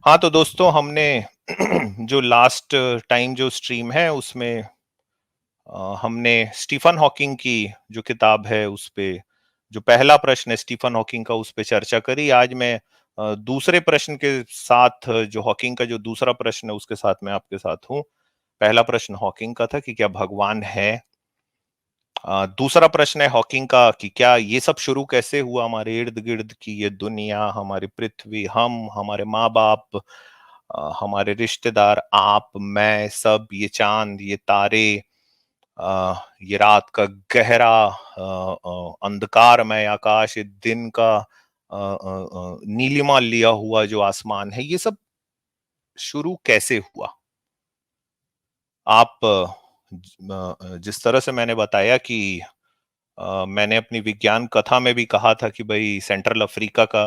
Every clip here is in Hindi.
हाँ, तो दोस्तों हमने जो लास्ट टाइम जो स्ट्रीम है उसमें हमने स्टीफन हॉकिंग की जो किताब है उस पे जो पहला प्रश्न है स्टीफन हॉकिंग का उस पे चर्चा करी। आज मैं दूसरे प्रश्न के साथ जो हॉकिंग का जो दूसरा प्रश्न है उसके साथ मैं आपके साथ हूँ। पहला प्रश्न हॉकिंग का था कि क्या भगवान है। दूसरा प्रश्न है हॉकिंग का कि क्या ये सब शुरू कैसे हुआ, हमारे इर्द गिर्द की ये दुनिया, हमारी पृथ्वी, हम, हमारे माँ बाप, हमारे रिश्तेदार, आप, मैं, सब, ये चांद, ये तारे, ये रात का गहरा अंधकारमय आकाश, ये दिन का नीलिमा लिया हुआ जो आसमान है, ये सब शुरू कैसे हुआ। आप जिस तरह से मैंने बताया कि मैंने अपनी विज्ञान कथा में भी कहा था कि भाई सेंट्रल अफ्रीका का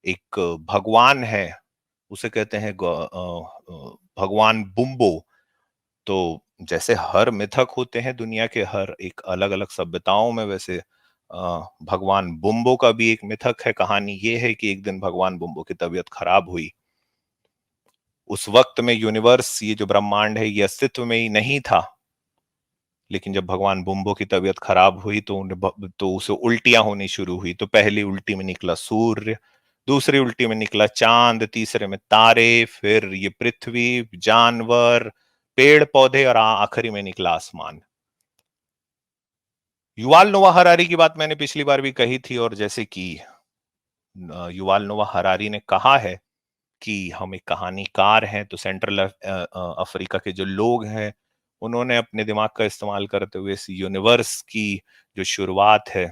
एक भगवान है, उसे कहते हैं भगवान बुम्बो। तो जैसे हर मिथक होते हैं दुनिया के हर एक अलग अलग सभ्यताओं में, वैसे भगवान बुम्बो का भी एक मिथक है। कहानी ये है कि एक दिन भगवान बुम्बो की तबीयत खराब हुई। उस वक्त में यूनिवर्स, ये जो ब्रह्मांड है, ये अस्तित्व में ही नहीं था। लेकिन जब भगवान बुम्बो की तबीयत खराब हुई तो उसे उल्टियां होनी शुरू हुई। तो पहली उल्टी में निकला सूर्य, दूसरी उल्टी में निकला चांद, तीसरे में तारे, फिर ये पृथ्वी, जानवर, पेड़ पौधे और आखिरी में निकला आसमान। युवाल नोआ हरारी की बात मैंने पिछली बार भी कही थी, और जैसे कि युवाल नोआ हरारी ने कहा है कि हम एक कहानीकार हैं, तो सेंट्रल अफ्रीका के जो लोग हैं उन्होंने अपने दिमाग का इस्तेमाल करते हुए इस यूनिवर्स की जो शुरुआत है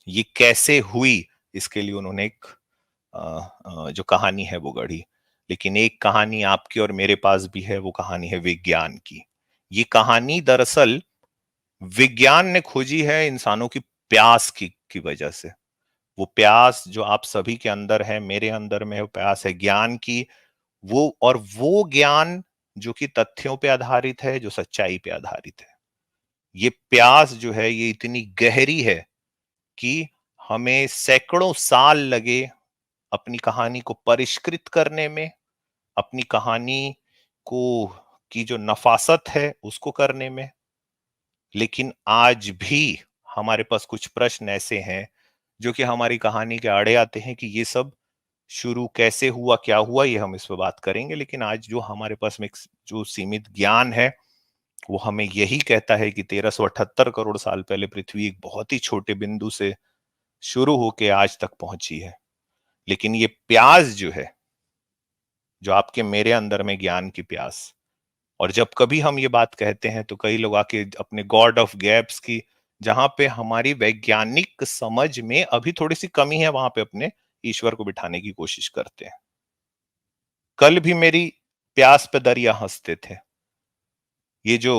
ये कैसे हुई, इसके लिए उन्होंने एक जो कहानी है वो गढ़ी। लेकिन एक कहानी आपकी और मेरे पास भी है, वो कहानी है विज्ञान की। ये कहानी दरअसल विज्ञान ने खोजी है इंसानों की प्यास की वजह से। वो प्यास जो आप सभी के अंदर है, मेरे अंदर में, वो प्यास है ज्ञान की। वो ज्ञान जो कि तथ्यों पे आधारित है, जो सच्चाई पे आधारित है। ये प्यास जो है ये इतनी गहरी है कि हमें सैकड़ों साल लगे अपनी कहानी को परिष्कृत करने में, अपनी कहानी को की जो नफासत है उसको करने में। लेकिन आज भी हमारे पास कुछ प्रश्न ऐसे हैं जो कि हमारी कहानी के आड़े आते हैं कि ये सब शुरू कैसे हुआ, क्या हुआ, ये हम इस पे बात करेंगे। लेकिन आज जो हमारे पास में जो सीमित ज्ञान है वो हमें यही कहता है कि 1378 करोड़ साल पहले पृथ्वी एक बहुत ही छोटे बिंदु से शुरू होके आज तक पहुंची है। लेकिन ये प्यास जो है, जो आपके मेरे अंदर में ज्ञान की प्यास, और जब कभी हम ये बात कहते हैं तो कई लोग आके अपने गॉड ऑफ गैप्स की, जहां पे हमारी वैज्ञानिक समझ में अभी थोड़ी सी कमी है, वहां पे अपने ईश्वर को बिठाने की कोशिश करते हैं। कल भी मेरी प्यास पे दरिया हंसते थे। ये जो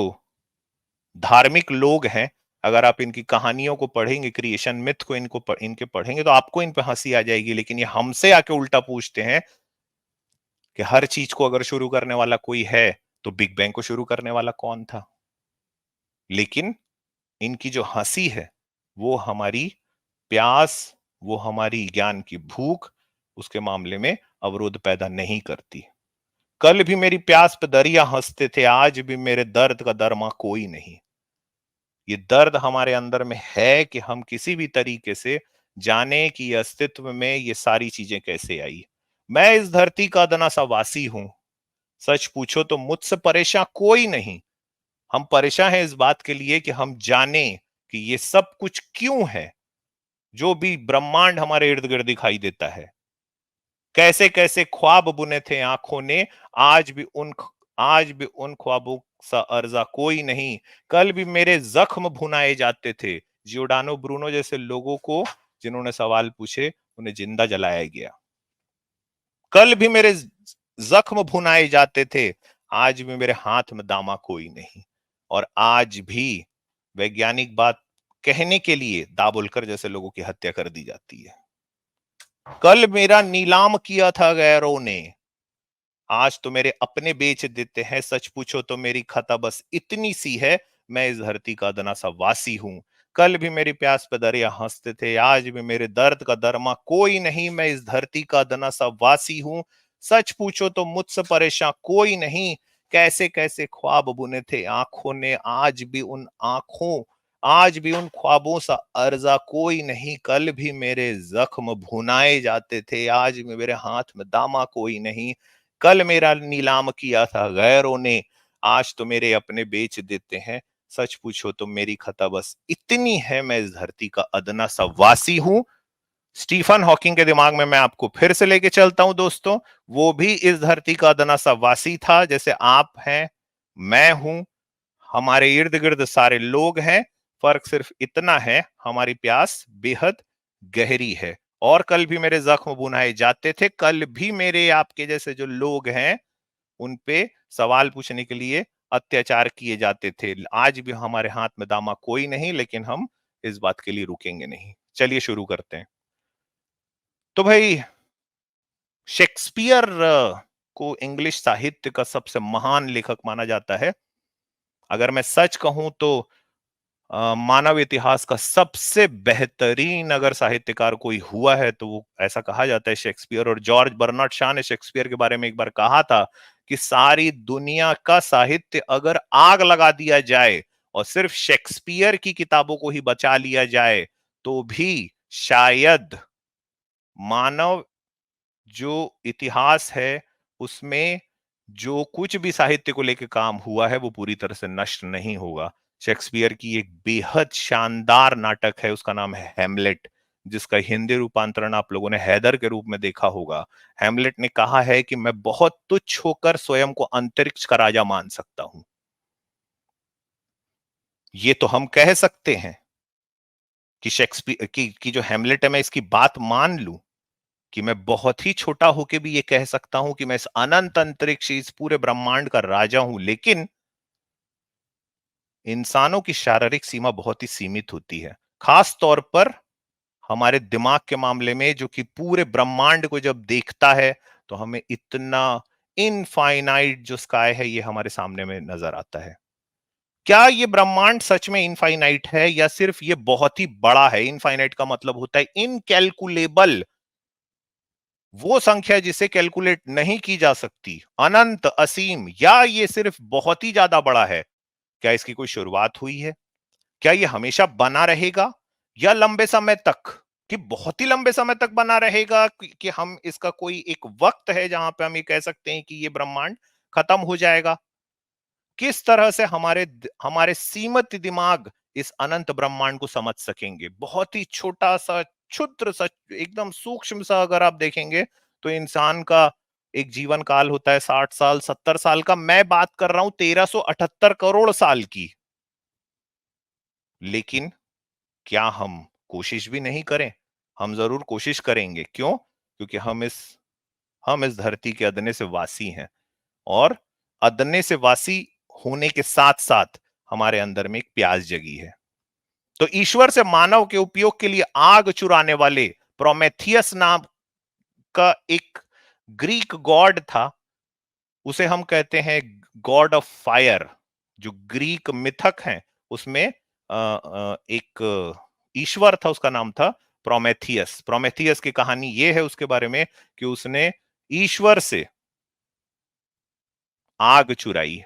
धार्मिक लोग हैं, अगर आप इनकी कहानियों को पढ़ेंगे, क्रिएशन मिथ को इनके पढ़ेंगे तो आपको इन पे हंसी आ जाएगी। लेकिन ये हमसे आके उल्टा पूछते हैं कि हर चीज को अगर शुरू करने वाला कोई है तो बिग बैंग को शुरू करने वाला कौन था। लेकिन इनकी जो हंसी है वो हमारी प्यास, वो हमारी ज्ञान की भूख, उसके मामले में अवरोध पैदा नहीं करती। कल भी मेरी प्यास पे दरिया हंसते थे, आज भी मेरे दर्द का दरमा कोई नहीं। ये दर्द हमारे अंदर में है कि हम किसी भी तरीके से जाने कि अस्तित्व में ये सारी चीजें कैसे आई। मैं इस धरती का अदना सा वासी हूं, सच पूछो तो मुझसे परेशान कोई नहीं। हम परेशान हैं इस बात के लिए कि हम जाने कि ये सब कुछ क्यों है। जो भी ब्रह्मांड हमारे इर्द गिर्द दिखाई देता है, कैसे कैसे ख्वाब बुने थे आंखों ने, आज भी उन ख्वाबों सा अर्जा कोई नहीं। कल भी मेरे जख्म भुनाए जाते थे, जियोडानो ब्रूनो जैसे लोगों को जिन्होंने सवाल पूछे उन्हें जिंदा जलाया गया। कल भी मेरे जख्म भुनाए जाते थे, आज भी मेरे हाथ में दामा कोई नहीं। और आज भी वैज्ञानिक बात कहने के लिए दाभोलकर जैसे लोगों की हत्या कर दी जाती है। कल मेरा नीलाम किया था गैरों ने, आज तो मेरे अपने बेच देते हैं। सच पूछो तो मेरी खता बस इतनी सी है, मैं इस धरती का अदना सा वासी हूं। कल भी मेरी प्यास पे दरिया हंसते थे, आज भी मेरे दर्द का दरमा कोई नहीं। मैं इस धरती का अदना सा वासी हूं। सच पूछो तो मुझसे परेशान कोई नहीं, कैसे कैसे ख्वाब बुने थे आंखों ने, आज भी उन ख्वाबों सा अर्जा कोई नहीं, कल भी मेरे जख्म भुनाए जाते थे, आज भी मेरे हाथ में दामा कोई नहीं, कल मेरा नीलाम किया था गैरों ने, आज तो मेरे अपने बेच देते हैं, सच पूछो तो मेरी खता बस इतनी है, मैं इस धरती का अदना सा वासी हूं। स्टीफन हॉकिंग के दिमाग में मैं आपको फिर से लेके चलता हूं दोस्तों, वो भी इस धरती का अदना सा वासी था, जैसे आप हैं, मैं हूं, हमारे इर्द गिर्द सारे लोग हैं, फर्क सिर्फ इतना है, हमारी प्यास बेहद गहरी है। और कल भी मेरे जख्म बुनाए जाते थे, कल भी मेरे आपके जैसे जो लोग हैं उन पे सवाल पूछने के लिए अत्याचार किए जाते थे, आज भी हमारे हाथ में दामा कोई नहीं, लेकिन हम इस बात के लिए रुकेंगे नहीं। चलिए शुरू करते हैं। तो भाई, शेक्सपियर को इंग्लिश साहित्य का सबसे महान लेखक माना जाता है। अगर मैं सच कहूं तो मानव इतिहास का सबसे बेहतरीन अगर साहित्यकार कोई हुआ है तो वो ऐसा कहा जाता है शेक्सपियर। और जॉर्ज बर्नार्ड शॉ ने शेक्सपियर के बारे में एक बार कहा था कि सारी दुनिया का साहित्य अगर आग लगा दिया जाए और सिर्फ शेक्सपियर की किताबों को ही बचा लिया जाए तो भी शायद मानव जो इतिहास है उसमें जो कुछ भी साहित्य को लेकर काम हुआ है वो पूरी तरह से नष्ट नहीं होगा। शेक्सपियर की एक बेहद शानदार नाटक है, उसका नाम है हैमलेट, जिसका हिंदी रूपांतरण आप लोगों ने हैदर के रूप में देखा होगा। हैमलेट ने कहा है कि मैं बहुत तुच्छ होकर स्वयं को अंतरिक्ष का राजा मान सकता हूं। ये तो हम कह सकते हैं कि शेक्सपियर की जो हैमलेट है, मैं इसकी बात मान लूं कि मैं बहुत ही छोटा होके भी ये कह सकता हूं कि मैं इस अनंत अंतरिक्ष, इस पूरे ब्रह्मांड का राजा हूं, लेकिन इंसानों की शारीरिक सीमा बहुत ही सीमित होती है, खास तौर पर हमारे दिमाग के मामले में, जो कि पूरे ब्रह्मांड को जब देखता है तो हमें इतना इनफाइनाइट जो स्काई है ये हमारे सामने में नजर आता है। क्या ये ब्रह्मांड सच में इनफाइनाइट है या सिर्फ ये बहुत ही बड़ा है? इनफाइनाइट का मतलब होता है इनकैलकुलेबल, वो संख्या जिसे कैलकुलेट नहीं की जा सकती, अनंत, असीम, या ये सिर्फ बहुत ही ज्यादा बड़ा है? क्या इसकी कोई शुरुआत हुई है? क्या ये हमेशा बना रहेगा या लंबे समय तक, कि बहुत ही लंबे समय तक बना रहेगा, कि हम इसका कोई एक वक्त है जहां पे हम ये कह सकते हैं कि ये ब्रह्मांड खत्म हो जाएगा? किस तरह से हमारे सीमित दिमाग इस अनंत ब्रह्मांड को समझ सकेंगे? बहुत ही छोटा सा, क्षुद्र सा, एकदम सूक्ष्म सा अगर आप देखेंगे तो इंसान का एक जीवन काल होता है 60 साल, 70 साल का। मैं बात कर रहा हूं 1378 करोड़ साल की। लेकिन क्या हम कोशिश भी नहीं करें? हम जरूर कोशिश करेंगे। क्यों? क्योंकि हम इस धरती के अदने से वासी हैं, और अदने से वासी होने के साथ साथ हमारे अंदर में एक प्यास जगी है। तो ईश्वर से मानव के उपयोग के लिए आग चुराने वाले प्रोमेथियस नाम का एक ग्रीक गॉड था, उसे हम कहते हैं गॉड ऑफ फायर। जो ग्रीक मिथक हैं उसमें एक ईश्वर था, उसका नाम था प्रोमेथियस। प्रोमेथियस की कहानी यह है उसके बारे में कि उसने ईश्वर से आग चुराई,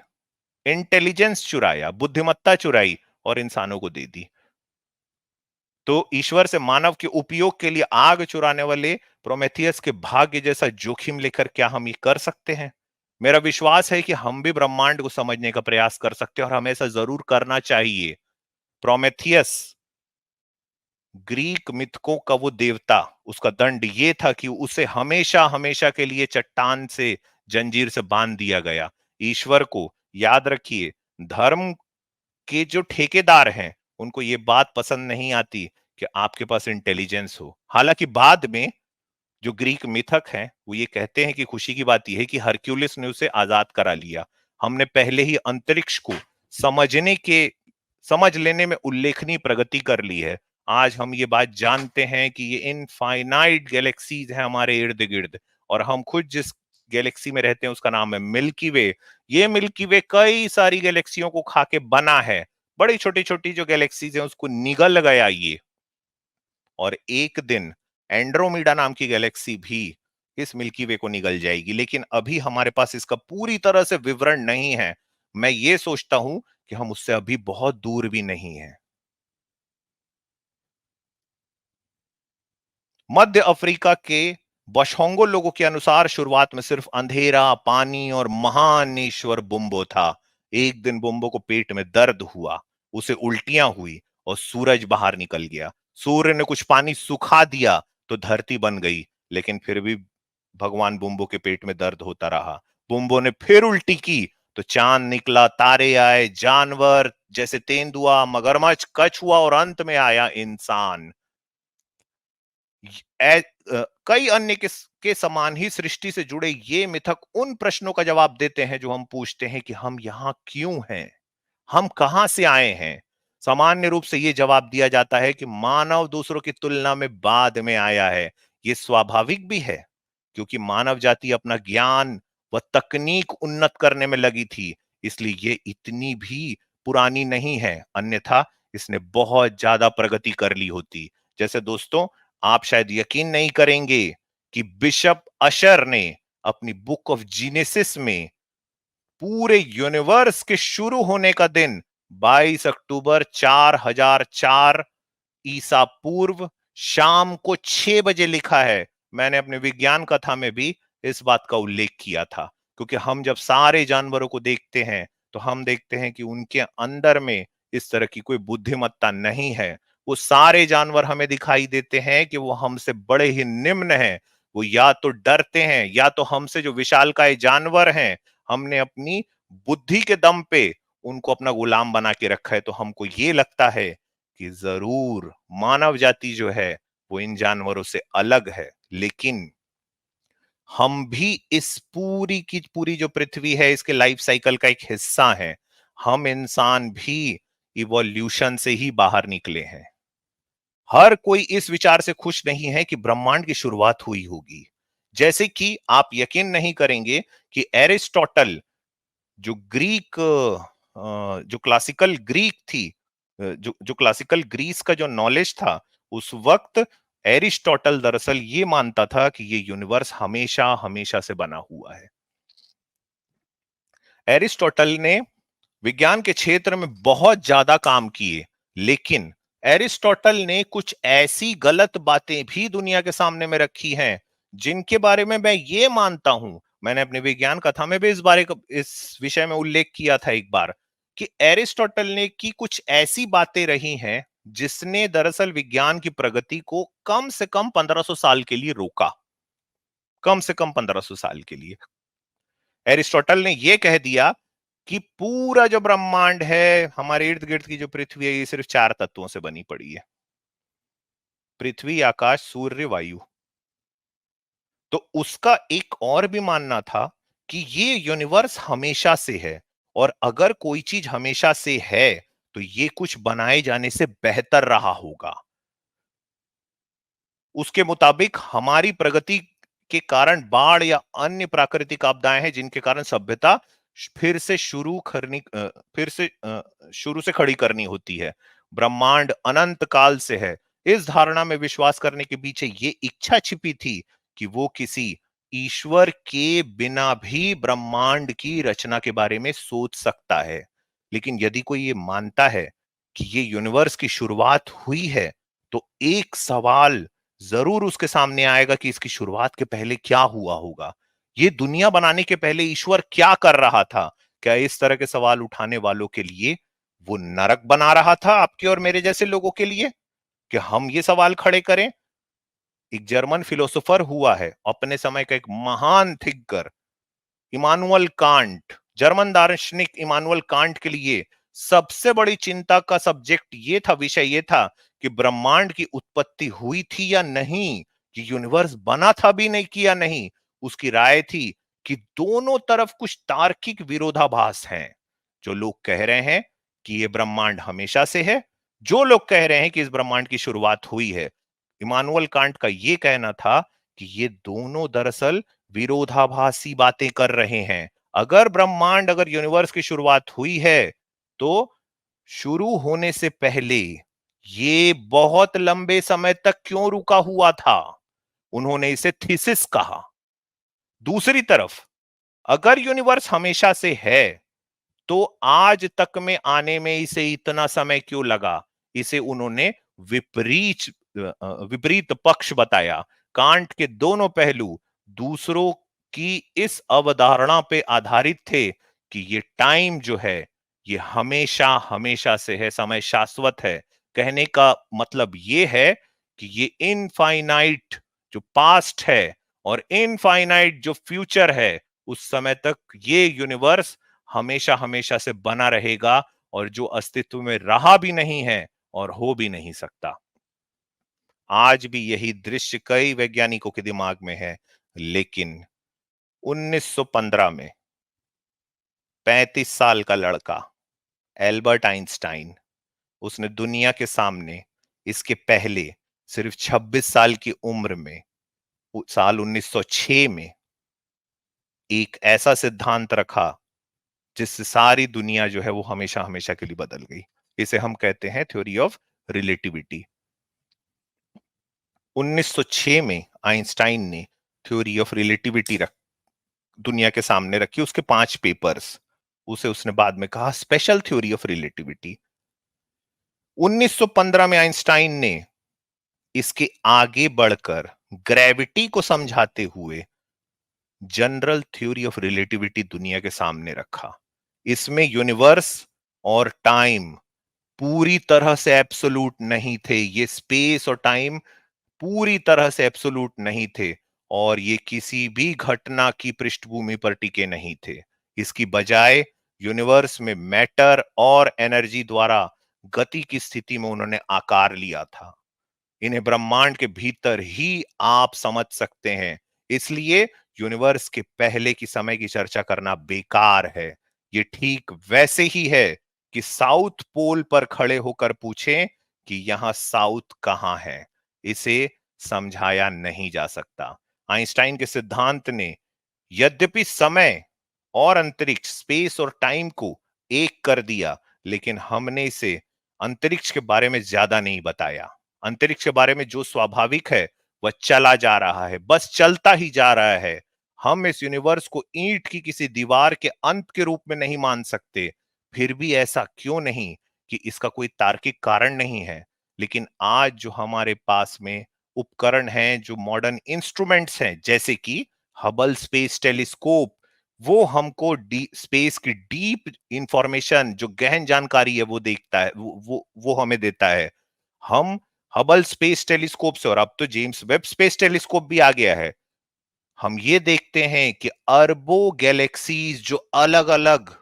इंटेलिजेंस चुराया, बुद्धिमत्ता चुराई और इंसानों को दे दी। तो ईश्वर से मानव के उपयोग के लिए आग चुराने वाले प्रोमेथियस के भाग्य जैसा जोखिम लेकर क्या हम ये कर सकते हैं? मेरा विश्वास है कि हम भी ब्रह्मांड को समझने का प्रयास कर सकते हैं और हमें ऐसा जरूर करना चाहिए। प्रोमेथियस ग्रीक मिथकों का वो देवता, उसका दंड ये था कि उसे हमेशा हमेशा के लिए चट्टान से, जंजीर से बांध दिया गया। ईश्वर को याद रखिए, धर्म के जो ठेकेदार हैं उनको ये बात पसंद नहीं आती कि आपके पास इंटेलिजेंस हो। हालांकि बाद में जो ग्रीक मिथक हैं वो ये कहते हैं कि खुशी की बात यह है कि हरक्यूलिस ने उसे आजाद करा लिया। हमने पहले ही अंतरिक्ष को समझने के समझ लेने में उल्लेखनीय प्रगति कर ली है। आज हम ये बात जानते हैं कि ये इनफाइनाइट गैलेक्सीज हैं हमारे इर्द गिर्द, और हम खुद जिस गैलेक्सी में रहते हैं उसका नाम है मिल्की वे। ये मिल्की वे कई सारी गैलेक्सियों को खा के बना है। बड़ी छोटी छोटी जो गैलेक्सीज हैं उसको निगल गया ये, और एक दिन एंड्रोमीडा नाम की गैलेक्सी भी इस मिल्की वे को निगल जाएगी, लेकिन अभी हमारे पास इसका पूरी तरह से विवरण नहीं है। मैं ये सोचता हूं कि हम उससे अभी बहुत दूर भी नहीं हैं। मध्य अफ्रीका के बशोंगो लोगों के अनुसार शुरुआत में सिर्फ अंधेरा, पानी और महान ईश्वर बुम्बो था। एक दिन बुम्बो को पेट में दर्द हुआ, उसे उल्टियां हुई और सूरज बाहर निकल गया। सूर्य ने कुछ पानी सुखा दिया तो धरती बन गई, लेकिन फिर भी भगवान बुम्बो के पेट में दर्द होता रहा। बुम्बो ने फिर उल्टी की तो चांद निकला, तारे आए, जानवर जैसे तेंदुआ, मगरमच्छ, कछुआ और अंत में आया इंसान। कई अन्य के समान ही सृष्टि से जुड़े ये मिथक उन प्रश्नों का जवाब देते हैं जो हम पूछते हैं कि हम यहां क्यों हैं, हम कहां से आए हैं। सामान्य रूप से यह जवाब दिया जाता है कि मानव दूसरों की तुलना में बाद में आया है। यह स्वाभाविक भी है, क्योंकि मानव जाति अपना ज्ञान व तकनीक उन्नत करने में लगी थी, इसलिए ये इतनी भी पुरानी नहीं है, अन्यथा इसने बहुत ज्यादा प्रगति कर ली होती। जैसे दोस्तों, आप शायद यकीन नहीं करेंगे कि बिशप अशर ने अपनी बुक ऑफ जीनेसिस में पूरे यूनिवर्स के शुरू होने का दिन 22 अक्टूबर 4004 ईसा पूर्व शाम को 6 बजे लिखा है। मैंने अपने विज्ञान कथा में भी इस बात का उल्लेख किया था, क्योंकि हम जब सारे जानवरों को देखते हैं तो हम देखते हैं कि उनके अंदर में इस तरह की कोई बुद्धिमत्ता नहीं है। वो सारे जानवर हमें दिखाई देते हैं कि वो हमसे बड़े ही निम्न हैं। वो या तो डरते हैं, या तो हमसे जो विशालकाय जानवर हैं, हमने अपनी बुद्धि के दम पे उनको अपना गुलाम बना के रखा है। तो हमको ये लगता है कि जरूर मानव जाति जो है वो इन जानवरों से अलग है, लेकिन हम भी इस पूरी की पूरी जो पृथ्वी है इसके लाइफ साइकिल का एक हिस्सा है। हम इंसान भी इवोल्यूशन से ही बाहर निकले हैं। हर कोई इस विचार से खुश नहीं है कि ब्रह्मांड की शुरुआत हुई होगी। जैसे कि आप यकीन नहीं करेंगे कि एरिस्टोटल, जो ग्रीक जो क्लासिकल ग्रीक थी, जो क्लासिकल ग्रीस का जो नॉलेज था, उस वक्त एरिस्टोटल दरअसल ये मानता था कि ये यूनिवर्स हमेशा हमेशा से बना हुआ है। एरिस्टोटल ने विज्ञान के क्षेत्र में बहुत ज्यादा काम किए, लेकिन एरिस्टोटल ने कुछ ऐसी गलत बातें भी दुनिया के सामने में रखी हैं जिनके बारे में मैं ये मानता हूं, मैंने अपनी विज्ञान कथा में भी इस विषय में उल्लेख किया था एक बार, कि एरिस्टोटल ने की कुछ ऐसी बातें रही हैं जिसने दरअसल विज्ञान की प्रगति को कम से कम 1500 साल के लिए रोका। कम से कम 1500 साल के लिए एरिस्टोटल ने यह कह दिया कि पूरा जो ब्रह्मांड है, हमारे इर्द गिर्द की जो पृथ्वी है, ये सिर्फ 4 तत्वों से बनी पड़ी है: पृथ्वी, आकाश, सूर्य, वायु। तो उसका एक और भी मानना था कि ये यूनिवर्स हमेशा से है, और अगर कोई चीज हमेशा से है तो ये कुछ बनाए जाने से बेहतर रहा होगा। उसके मुताबिक हमारी प्रगति के कारण बाढ़ या अन्य प्राकृतिक आपदाएं हैं जिनके कारण सभ्यता फिर से शुरू से खड़ी करनी होती है। ब्रह्मांड अनंत काल से है, इस धारणा में विश्वास करने के पीछे ये इच्छा छिपी थी कि वो किसी ईश्वर के बिना भी ब्रह्मांड की रचना के बारे में सोच सकता है। लेकिन यदि कोई ये मानता है कि ये यूनिवर्स की शुरुआत हुई है, तो एक सवाल जरूर उसके सामने आएगा कि इसकी शुरुआत के पहले क्या हुआ होगा। ये दुनिया बनाने के पहले ईश्वर क्या कर रहा था? क्या इस तरह के सवाल उठाने वालों के लिए वो नरक बना रहा था, आपके और मेरे जैसे लोगों के लिए, कि हम ये सवाल खड़े करें? एक जर्मन फिलोसोफर हुआ है अपने समय का, एक महान थिंकर, इमानुअल कांट। जर्मन दार्शनिक इमानुअल कांट के लिए सबसे बड़ी चिंता का सब्जेक्ट ये था, विषय ये था कि ब्रह्मांड की उत्पत्ति हुई थी या नहीं, कि यूनिवर्स बना था भी नहीं किया नहीं। उसकी राय थी कि दोनों तरफ कुछ तार्किक विरोधाभास हैं। जो लोग कह रहे हैं कि यह ब्रह्मांड हमेशा से है, जो लोग कह रहे हैं कि इस ब्रह्मांड की शुरुआत हुई है। इमानुअल कांट का यह कहना था कि ये दोनों दरअसल विरोधाभासी बातें कर रहे हैं। अगर यूनिवर्स की शुरुआत हुई है, तो शुरू होने से पहले ये बहुत लंबे समय तक क्यों रुका हुआ था? उन्होंने इसे थीसिस कहा। दूसरी तरफ अगर यूनिवर्स हमेशा से है, तो आज तक में आने में इसे इतना समय क्यों लगा? इसे उन्होंने विपरीत विपरीत पक्ष बताया। कांट के दोनों पहलू दूसरों की इस अवधारणा पे आधारित थे कि ये टाइम जो है, ये हमेशा हमेशा से है, समय शाश्वत है। कहने का मतलब ये है कि ये इनफाइनाइट जो पास्ट है और इनफाइनाइट जो फ्यूचर है, उस समय तक ये यूनिवर्स हमेशा हमेशा से बना रहेगा, और जो अस्तित्व में रहा भी नहीं है और हो भी नहीं सकता। आज भी यही दृश्य कई वैज्ञानिकों के दिमाग में है, लेकिन 1915 में 35 साल का लड़का एल्बर्ट आइंस्टाइन, उसने दुनिया के सामने इसके पहले सिर्फ 26 साल की उम्र में साल 1906 में एक ऐसा सिद्धांत रखा जिससे सारी दुनिया जो है वो हमेशा हमेशा के लिए बदल गई। इसे हम कहते हैं थ्योरी ऑफ रिलेटिविटी। 1906 में आइंस्टाइन ने थ्योरी ऑफ रिलेटिविटी रख दुनिया के सामने रखी, उसके 5 पेपर्स। उसे उसने बाद में कहा स्पेशल थ्योरी ऑफ रिलेटिविटी। 1915 में आइंस्टाइन ने इसके आगे बढ़कर ग्रेविटी को समझाते हुए जनरल थ्योरी ऑफ रिलेटिविटी दुनिया के सामने रखा। इसमें यूनिवर्स और टाइम पूरी तरह से एब्सोल्यूट नहीं थे, ये स्पेस और टाइम पूरी तरह से एब्सोल्यूट नहीं थे, और ये किसी भी घटना की पृष्ठभूमि पर टिके नहीं थे। इसकी बजाय यूनिवर्स में मैटर और एनर्जी द्वारा गति की स्थिति में उन्होंने आकार लिया था। इन्हें ब्रह्मांड के भीतर ही आप समझ सकते हैं। इसलिए यूनिवर्स के पहले की समय की चर्चा करना बेकार है। ये ठीक वैसे ही है कि साउथ पोल पर खड़े होकर पूछें कि यहां साउथ कहां है। इसे समझाया नहीं जा सकता। आइंस्टाइन के सिद्धांत ने यद्यपि समय और अंतरिक्ष, स्पेस और टाइम को एक कर दिया, लेकिन हमने इसे अंतरिक्ष के बारे में ज्यादा नहीं बताया। अंतरिक्ष के बारे में जो स्वाभाविक है वह चला जा रहा है, बस चलता ही जा रहा है। हम इस यूनिवर्स को ईंट की किसी दीवार के अंत के रूप में नहीं मान सकते। फिर भी ऐसा क्यों नहीं कि इसका कोई तार्किक कारण नहीं है। लेकिन आज जो हमारे पास में उपकरण हैं, जो मॉडर्न इंस्ट्रूमेंट्स हैं, जैसे कि हबल स्पेस टेलीस्कोप, वो हमको स्पेस की डीप इंफॉर्मेशन, जो गहन जानकारी है वो देखता है, वो हमें देता है। हम हबल स्पेस टेलीस्कोप से, और अब तो जेम्स वेब स्पेस टेलीस्कोप भी आ गया है, हम ये देखते हैं कि अरबों गैलेक्सीज जो अलग अलग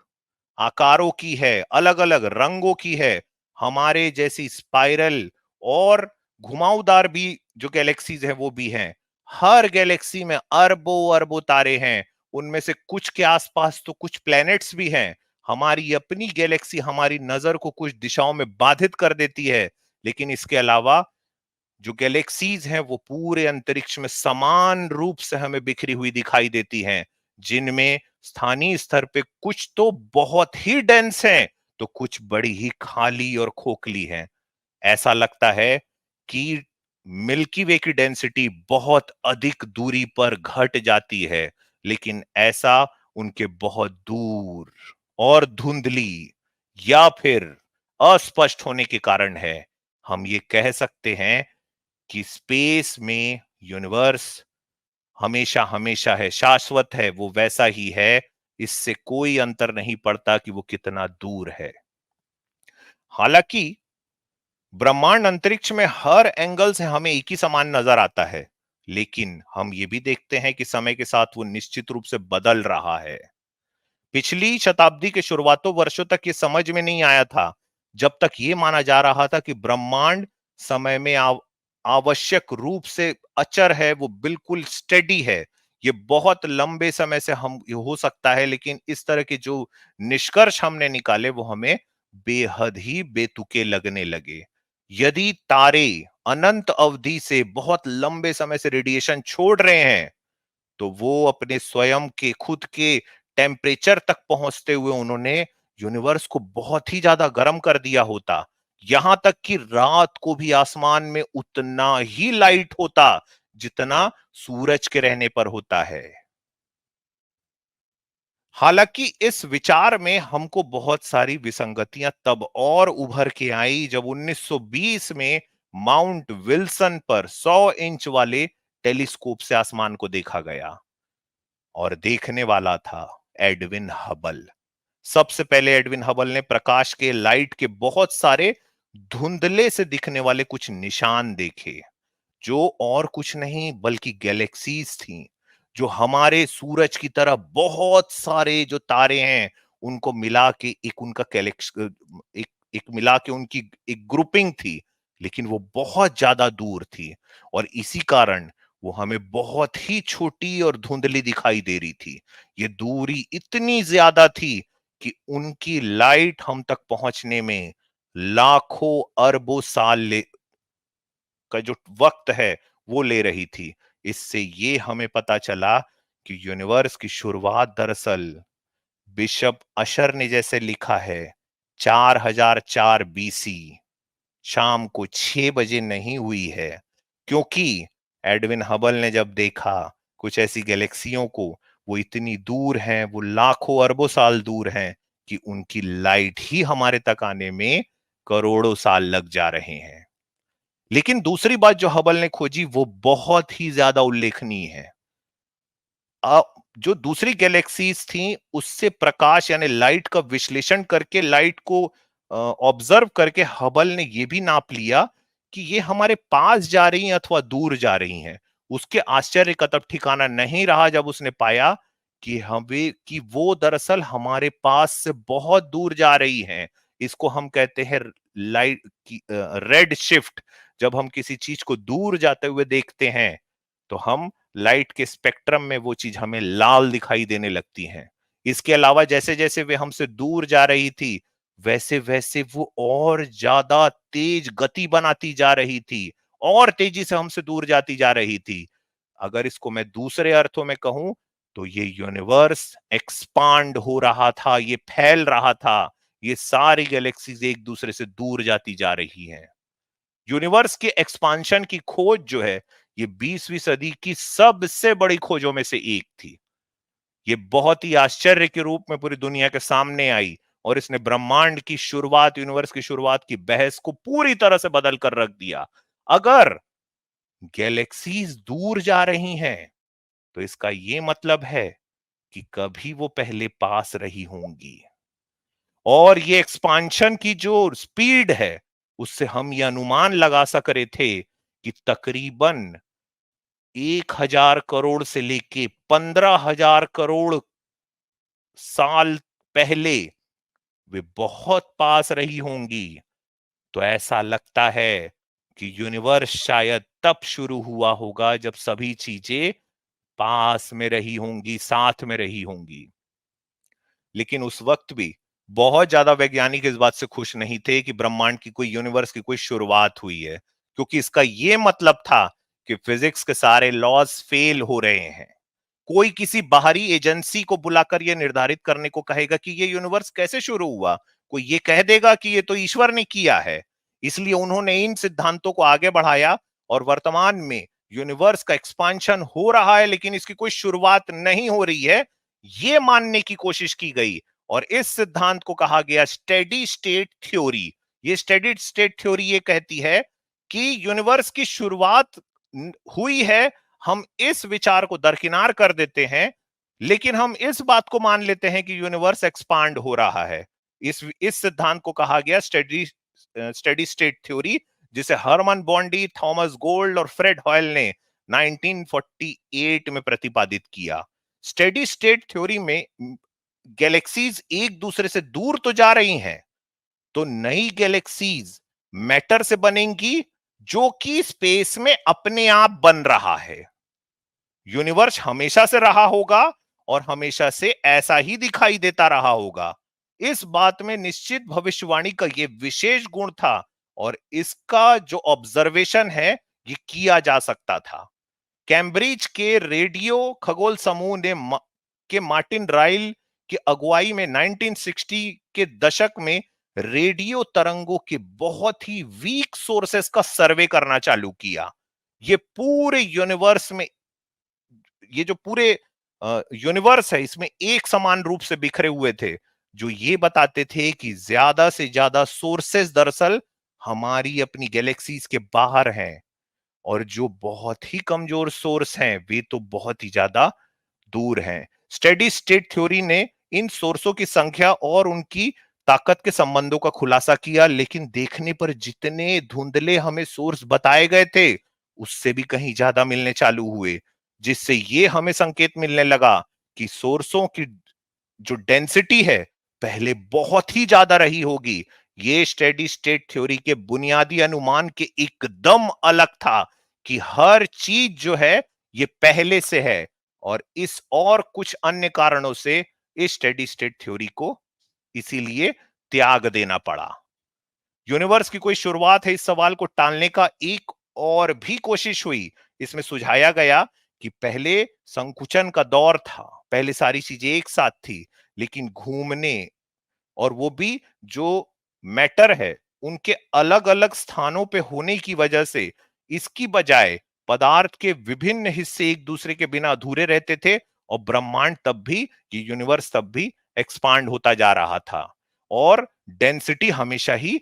आकारों की है, अलग अलग रंगों की है, हमारे जैसी स्पाइरल और घुमावदार भी जो गैलेक्सीज है वो भी हैं। हर गैलेक्सी में अरबों अरबों तारे हैं। उनमें से कुछ के आसपास तो कुछ प्लैनेट्स भी हैं। हमारी अपनी गैलेक्सी हमारी नजर को कुछ दिशाओं में बाधित कर देती है, लेकिन इसके अलावा जो गैलेक्सीज हैं वो पूरे अंतरिक्ष में समान रूप से हमें बिखरी हुई दिखाई देती हैं, जिनमें स्थानीय स्तर पे कुछ तो बहुत ही डेंस हैं, तो कुछ बड़ी ही खाली और खोखली हैं। ऐसा लगता है कि मिल्की वे की डेंसिटी बहुत अधिक दूरी पर घट जाती है, लेकिन ऐसा उनके बहुत दूर और धुंधली या फिर अस्पष्ट होने के कारण है। हम ये कह सकते हैं कि स्पेस में यूनिवर्स हमेशा हमेशा है, शाश्वत है, वो वैसा ही है। इससे कोई अंतर नहीं पड़ता कि वो कितना दूर है। हालांकि ब्रह्मांड अंतरिक्ष में हर एंगल से हमें एक ही समान नजर आता है, लेकिन हम ये भी देखते हैं कि समय के साथ वो निश्चित रूप से बदल रहा है। पिछली शताब्दी के शुरुआती वर्षों तक ये समझ में नहीं आया था, जब तक ये माना जा रहा था कि ब्रह्मांड समय में आवश्यक रूप से अचर है, वो बिल्कुल स्टेडी है। ये बहुत लंबे समय से हम ये हो सकता है, लेकिन इस तरह के जो निष्कर्ष हमने निकाले वो हमें बेहद ही बेतुके लगने लगे। यदि तारे अनंत अवधि से बहुत लंबे समय से रेडिएशन छोड़ रहे हैं, तो वो अपने स्वयं के खुद के टेम्परेचर तक पहुंचते हुए उन्होंने यूनिवर्स को बहुत ही ज्यादा गर्म कर दिया होता। यहां तक कि रात को भी आसमान में उतना ही लाइट होता जितना सूरज के रहने पर होता है। हालांकि इस विचार में हमको बहुत सारी विसंगतियां तब और उभर के आई जब 1920 में माउंट विल्सन पर 100 इंच वाले टेलीस्कोप से आसमान को देखा गया और देखने वाला था एडविन हबल। सबसे पहले एडविन हबल ने प्रकाश के लाइट के बहुत सारे धुंधले से दिखने वाले कुछ निशान देखे, जो और कुछ नहीं बल्कि गैलेक्सीज थी, जो हमारे सूरज की तरह बहुत सारे जो तारे हैं उनको मिला के एक उनका एक एक मिला के उनकी एक ग्रुपिंग थी, लेकिन वो बहुत ज्यादा दूर थी और इसी कारण वो हमें बहुत ही छोटी और धुंधली दिखाई दे रही थी। ये दूरी इतनी ज्यादा थी कि उनकी लाइट हम तक पहुंचने में लाखों अरबों साल का जो वक्त है वो ले रही थी। इससे ये हमें पता चला कि यूनिवर्स की शुरुआत दरअसल बिशप अशर ने जैसे लिखा है 4004 बीसी शाम को 6 बजे नहीं हुई है, क्योंकि एडविन हबल ने जब देखा कुछ ऐसी गैलेक्सियों को, वो इतनी दूर हैं, वो लाखों अरबों साल दूर हैं कि उनकी लाइट ही हमारे तक आने में करोड़ों साल लग जा रहे हैं। लेकिन दूसरी बात जो हबल ने खोजी वो बहुत ही ज्यादा उल्लेखनीय है। अ, जो दूसरी गैलेक्सीज थी उससे प्रकाश यानी लाइट का विश्लेषण करके लाइट को ऑब्जर्व करके हबल ने यह भी नाप लिया कि ये हमारे पास जा रही हैं अथवा दूर जा रही हैं। उसके आश्चर्य का तब ठिकाना नहीं रहा जब उसने पाया कि वो दरअसल हमारे पास से बहुत दूर जा रही हैं। इसको हम कहते हैं लाइट की रेड शिफ्ट। जब हम किसी चीज को दूर जाते हुए देखते हैं तो हम लाइट के स्पेक्ट्रम में वो चीज हमें लाल दिखाई देने लगती हैं। इसके अलावा जैसे जैसे वे हमसे दूर जा रही थी वैसे वैसे वो और ज्यादा तेज गति बनाती जा रही थी और तेजी से हमसे दूर जाती जा रही थी। अगर इसको मैं दूसरे अर्थों में कहूं तो ये यूनिवर्स एक्सपांड हो रहा था, ये फैल रहा था, ये सारी गैलेक्सीज एक दूसरे से दूर जाती जा रही हैं। यूनिवर्स के एक्सपांशन की खोज जो है ये 20वीं सदी की सबसे बड़ी खोजों में से एक थी। ये बहुत ही आश्चर्य के रूप में पूरी दुनिया के सामने आई और इसने ब्रह्मांड की शुरुआत, यूनिवर्स की शुरुआत की बहस को पूरी तरह से बदल कर रख दिया। अगर गैलेक्सीज दूर जा रही हैं तो इसका यह मतलब है कि कभी वो पहले पास रही होंगी और ये एक्सपांशन की जो स्पीड है उससे हम ये अनुमान लगा सक रहे थे कि तकरीबन 1000 करोड़ से लेके 15,000 करोड़ साल पहले वे बहुत पास रही होंगी। तो ऐसा लगता है कि यूनिवर्स शायद तब शुरू हुआ होगा जब सभी चीजें पास में रही होंगी, साथ में रही होंगी। लेकिन उस वक्त भी बहुत ज्यादा वैज्ञानिक इस बात से खुश नहीं थे कि ब्रह्मांड की कोई, यूनिवर्स की कोई शुरुआत हुई है, क्योंकि इसका यह मतलब था कि फिजिक्स के सारे लॉज फेल हो रहे हैं। कोई किसी बाहरी एजेंसी को बुलाकर यह निर्धारित करने को कहेगा कि यह यूनिवर्स कैसे शुरू हुआ, कोई यह कह देगा कि यह तो ईश्वर ने किया है। इसलिए उन्होंने इन सिद्धांतों को आगे बढ़ाया और वर्तमान में यूनिवर्स का एक्सपांशन हो रहा है लेकिन इसकी कोई शुरुआत नहीं हो रही है, यह मानने की कोशिश की गई और इस सिद्धांत को कहा गया स्टेडी स्टेट थ्योरी। ये स्टेडी स्टेट थ्योरी ये कहती है कि यूनिवर्स की शुरुआत हुई है, हम इस विचार को दरकिनार कर देते हैं, लेकिन हम इस बात को मान लेते हैं कि यूनिवर्स एक्सपांड हो रहा है। इस सिद्धांत को कहा गया स्टेडी स्टेडी स्टेट थ्योरी, जिसे हरमन बॉन्डी, थॉमस गोल्ड और फ्रेड हॉयल ने 1948 में प्रतिपादित किया। स्टेडी स्टेट थ्योरी में गैलेक्सीज एक दूसरे से दूर तो जा रही हैं, तो नई गैलेक्सीज मैटर से बनेंगी जो कि स्पेस में अपने आप बन रहा है। यूनिवर्स हमेशा से रहा होगा और हमेशा से ऐसा ही दिखाई देता रहा होगा। इस बात में निश्चित भविष्यवाणी का यह विशेष गुण था और इसका जो ऑब्जर्वेशन है ये किया जा सकता था। कैम्ब्रिज के रेडियो खगोल समूह ने के मार्टिन राइल की अगुवाई में 1960 के दशक में रेडियो तरंगों के बहुत ही वीक सोर्सेस का सर्वे करना चालू किया। ये पूरे यूनिवर्स में, ये जो पूरे यूनिवर्स है, इसमें एक समान रूप से बिखरे हुए थे, जो ये बताते थे कि ज्यादा से ज्यादा सोर्सेस दरअसल हमारी अपनी गैलेक्सीज के बाहर हैं, और जो बहुत ही कमजोर सोर्स हैं वे तो बहुत ही ज्यादा दूर हैं। स्टेडी स्टेट थ्योरी ने इन सोर्सों की संख्या और उनकी ताकत के संबंधों का खुलासा किया, लेकिन देखने पर जितने धुंधले हमें सोर्स बताए गए थे उससे भी कहीं ज्यादा मिलने चालू हुए, जिससे ये हमें संकेत मिलने लगा कि सोर्सों की जो डेंसिटी है पहले बहुत ही ज्यादा रही होगी। ये स्टेडी स्टेट थ्योरी के बुनियादी अनुमान के एकदम अलग था कि हर चीज जो है ये पहले से है, और इस और कुछ अन्य कारणों से इस स्टेडी स्टेट थ्योरी को इसीलिए त्याग देना पड़ा। यूनिवर्स की कोई शुरुआत है, इस सवाल को टालने का एक और भी कोशिश हुई। इसमें सुझाया गया कि पहले संकुचन का दौर था, पहले सारी चीजें एक साथ थी, लेकिन घूमने और वो भी जो मैटर है उनके अलग अलग स्थानों पे होने की वजह से इसकी बजाय पदार्थ के विभिन्न हिस्से एक दूसरे के बिना अधूरे रहते थे, और ब्रह्मांड तब भी, ये यूनिवर्स तब भी एक्सपांड होता जा रहा था, और डेंसिटी हमेशा ही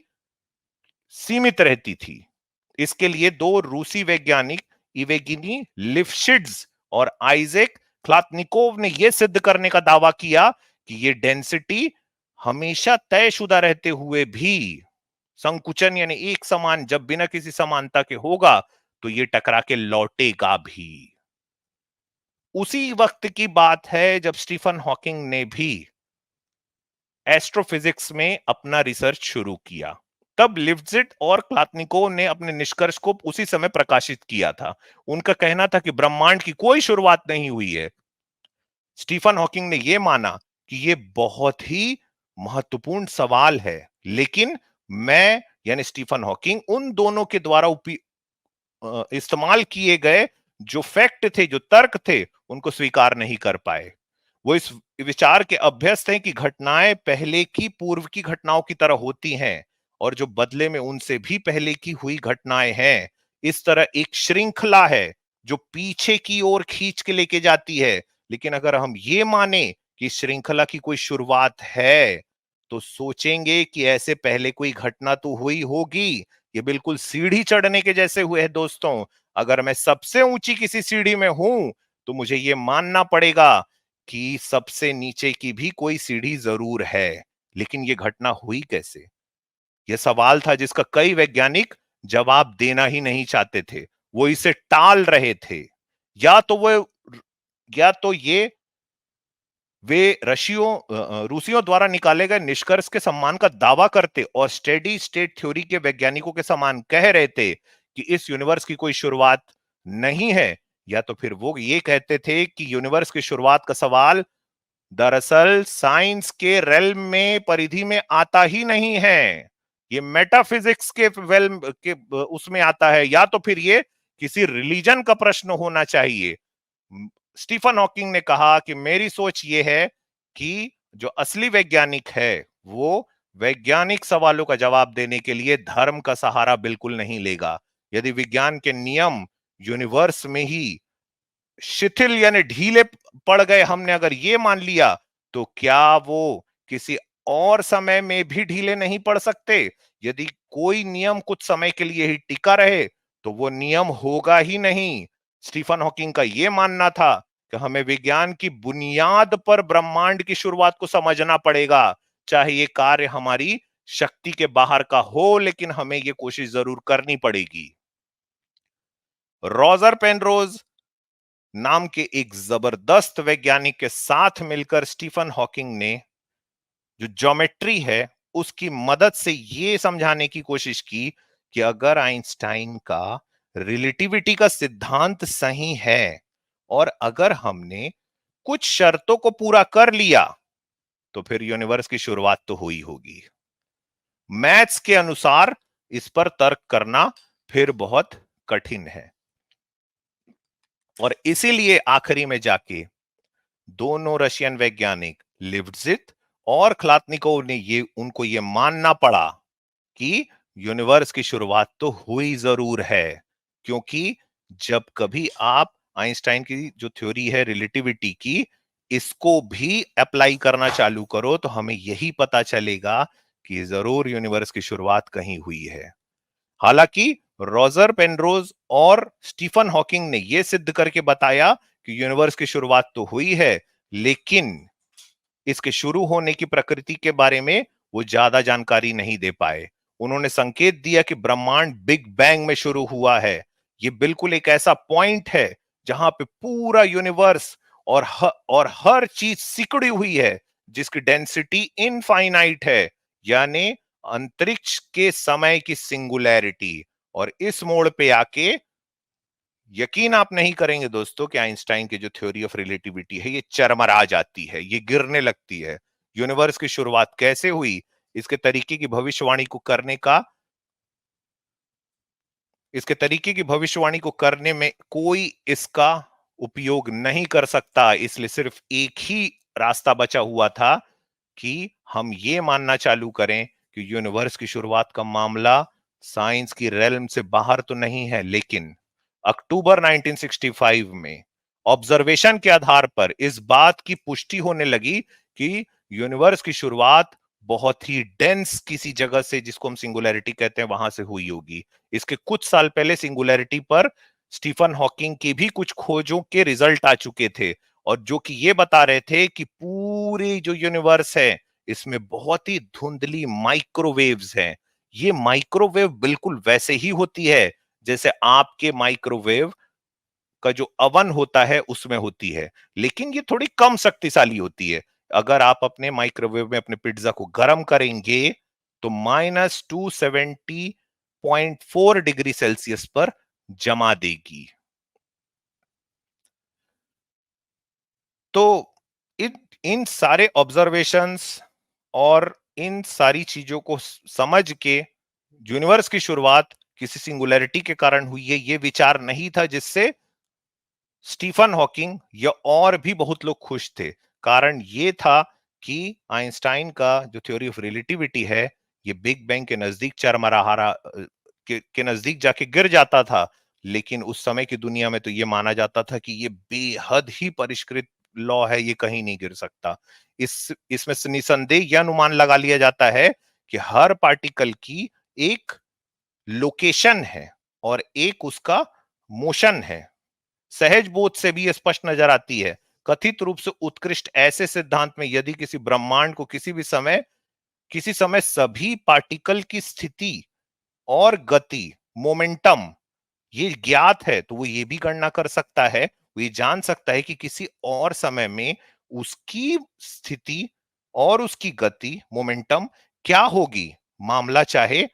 सीमित रहती थी। इसके लिए दो रूसी वैज्ञानिक इवेगिनी लिफशिट्ज और आइजैक ख्लातनिकोव ने यह सिद्ध करने का दावा किया कि यह डेंसिटी हमेशा तयशुदा रहते हुए भी संकुचन यानी एक समान जब बिना किसी समानता के होगा तो यह टकरा के लौटेगा भी। उसी वक्त की बात है जब स्टीफन हॉकिंग ने भी एस्ट्रोफिजिक्स में अपना रिसर्च शुरू किया। तब लिप्जिट और क्लातनिकोव ने अपने निष्कर्ष को उसी समय प्रकाशित किया था। उनका कहना था कि ब्रह्मांड की कोई शुरुआत नहीं हुई है। स्टीफन हॉकिंग ने यह माना कि यह बहुत ही महत्वपूर्ण सवाल है, लेकिन मैं यानी स्टीफन हॉकिंग उन दोनों के द्वारा इस्तेमाल किए गए जो फैक्ट थे, जो तर्क थे, उनको स्वीकार नहीं कर पाए। वो इस विचार के अभ्यस्त हैं कि घटनाएं पहले की पूर्व की घटनाओं की तरह होती हैं, और जो बदले में उनसे भी पहले की हुई घटनाएं हैं, इस तरह एक श्रृंखला है जो पीछे की ओर खींच के लेके जाती है। लेकिन अगर हम ये माने कि श्रृंखला की कोई शुरुआत है, तो सोचेंगे कि ऐसे पहले कोई घटना तो हुई होगी। ये बिल्कुल सीढ़ी चढ़ने के जैसे हुए हैं दोस्तों। अगर मैं सबसे ऊंची किसी सीढ़ी में हूं, तो मुझे ये मानना पड़ेगा कि सबसे नीचे की भी कोई सीढ़ी जरूर है। लेकिन ये घटना हुई कैसे? यह सवाल था जिसका कई वैज्ञानिक जवाब देना ही नहीं चाहते थे। वो इसे टाल रहे थे। या तो वो या तो ये वे रूसियों द्वारा निकाले गए निष्कर्ष के सम्मान का दावा करते और स्टेडी स्टेट थ्योरी के वैज्ञानिकों के समान कह रहे थे कि इस यूनिवर्स की कोई शुरुआत नहीं है, या तो फिर वो ये कहते थे कि यूनिवर्स की शुरुआत का सवाल दरअसल साइंस के रेल्म में, परिधि में आता ही नहीं है। ये मेटाफिजिक्स के वेल्म के उसमें आता है, या तो फिर ये किसी रिलीजन का प्रश्न होना चाहिए। स्टीफन हॉकिंग ने कहा कि मेरी सोच यह है कि जो असली वैज्ञानिक है वो वैज्ञानिक सवालों का जवाब देने के लिए धर्म का सहारा बिल्कुल नहीं लेगा। यदि विज्ञान के नियम यूनिवर्स में ही शिथिल यानी ढीले पड़ गए, हमने अगर ये मान लिया, तो क्या वो किसी और समय में भी ढीले नहीं पड़ सकते? यदि कोई नियम कुछ समय के लिए ही टिका रहे तो वो नियम होगा ही नहीं। स्टीफन हॉकिंग का यह मानना था कि हमें विज्ञान की बुनियाद पर ब्रह्मांड की शुरुआत को समझना पड़ेगा, चाहे ये कार्य हमारी शक्ति के बाहर का हो, लेकिन हमें ये कोशिश जरूर करनी पड़ेगी। रॉजर पेनरोज नाम के एक जबरदस्त वैज्ञानिक के साथ मिलकर स्टीफन हॉकिंग ने जो ज्योमेट्री है उसकी मदद से यह समझाने की कोशिश की कि अगर आइंस्टाइन का रिलेटिविटी का सिद्धांत सही है और अगर हमने कुछ शर्तों को पूरा कर लिया, तो फिर यूनिवर्स की शुरुआत तो हुई होगी। मैथ्स के अनुसार इस पर तर्क करना फिर बहुत कठिन है, और इसीलिए आखिरी में जाके दोनों रशियन वैज्ञानिक लिप्जिट और ख्लातनिकोव ने उनको ये मानना पड़ा कि यूनिवर्स की शुरुआत तो हुई जरूर है, क्योंकि जब कभी आप आइंस्टाइन की जो थ्योरी है रिलेटिविटी की, इसको भी अप्लाई करना चालू करो तो हमें यही पता चलेगा कि जरूर यूनिवर्स की शुरुआत कहीं हुई है। हालांकि रॉजर पेनरोज और स्टीफन हॉकिंग ने यह सिद्ध करके बताया कि यूनिवर्स की शुरुआत तो हुई है, लेकिन इसके शुरू होने की प्रकृति के बारे में वो ज्यादा जानकारी नहीं दे पाए। उन्होंने संकेत दिया कि ब्रह्मांड बिग बैंग में शुरू हुआ है। ये बिल्कुल एक ऐसा पॉइंट है जहां पे पूरा यूनिवर्स और हर चीज सिकुड़ी हुई है, जिसकी डेंसिटी इनफाइनाइट है, यानी अंतरिक्ष के समय की सिंगुलैरिटी। और इस मोड़ पे आके यकीन आप नहीं करेंगे दोस्तों कि आइंस्टाइन की जो थ्योरी ऑफ रिलेटिविटी है ये चरमरा जाती है, ये गिरने लगती है। यूनिवर्स की शुरुआत कैसे हुई, इसके तरीके की भविष्यवाणी को करने का इसके तरीके की भविष्यवाणी को करने में कोई इसका उपयोग नहीं कर सकता। इसलिए सिर्फ एक ही रास्ता बचा हुआ था कि हम ये मानना चालू करें कि यूनिवर्स की शुरुआत का मामला साइंस की रेल्म से बाहर तो नहीं है। लेकिन अक्टूबर 1965 में ऑब्जर्वेशन के आधार पर इस बात की पुष्टि होने लगी कि यूनिवर्स की शुरुआत बहुत ही डेंस किसी जगह से, जिसको हम सिंगुलैरिटी कहते हैं, वहां से हुई होगी। इसके कुछ साल पहले सिंगुलैरिटी पर स्टीफन हॉकिंग की भी कुछ खोजों के रिजल्ट आ चुके थे, और जो कि ये बता रहे थे कि पूरी जो यूनिवर्स है इसमें बहुत ही धुंधली माइक्रोवेव्स हैं। ये माइक्रोवेव बिल्कुल वैसे ही होती है जैसे आपके माइक्रोवेव का जो अवन होता है उसमें होती है, लेकिन ये थोड़ी कम शक्तिशाली होती है। अगर आप अपने माइक्रोवेव में अपने पिज्जा को गर्म करेंगे तो -270.4 डिग्री सेल्सियस पर जमा देगी। तो इन इन सारे ऑब्जर्वेशंस और इन सारी चीजों को समझ के यूनिवर्स की शुरुआत किसी सिंगुलैरिटी के कारण हुई है, ये विचार नहीं था जिससे स्टीफन हॉकिंग या और भी बहुत लोग खुश थे। कारण ये था कि आइंस्टाइन का जो थ्योरी ऑफ रिलेटिविटी है ये बिग बैंग के नजदीक चरमराहा के नजदीक जाके गिर जाता था। लेकिन उस समय की दुनिया में तो ये माना जाता था कि ये बेहद ही परिष्कृत लॉ है, ये कहीं नहीं गिर सकता। इसमें से निसंदेह यह अनुमान लगा लिया जाता है कि हर पार्टिकल की एक लोकेशन है और एक उसका मोशन है। सहज बोध से भी स्पष्ट नजर आती है। कथित रूप से उत्कृष्ट ऐसे सिद्धांत में यदि किसी ब्रह्मांड को किसी समय सभी पार्टिकल की स्थिति और गति, मोमेंटम ये ज्ञात है, तो वो ये भी गणना कर सकता है, वो ये जान सकता है कि किसी और समय में उसकी स्थिति और उसकी गति, मोमेंटम क्या होगी। मामला चाहे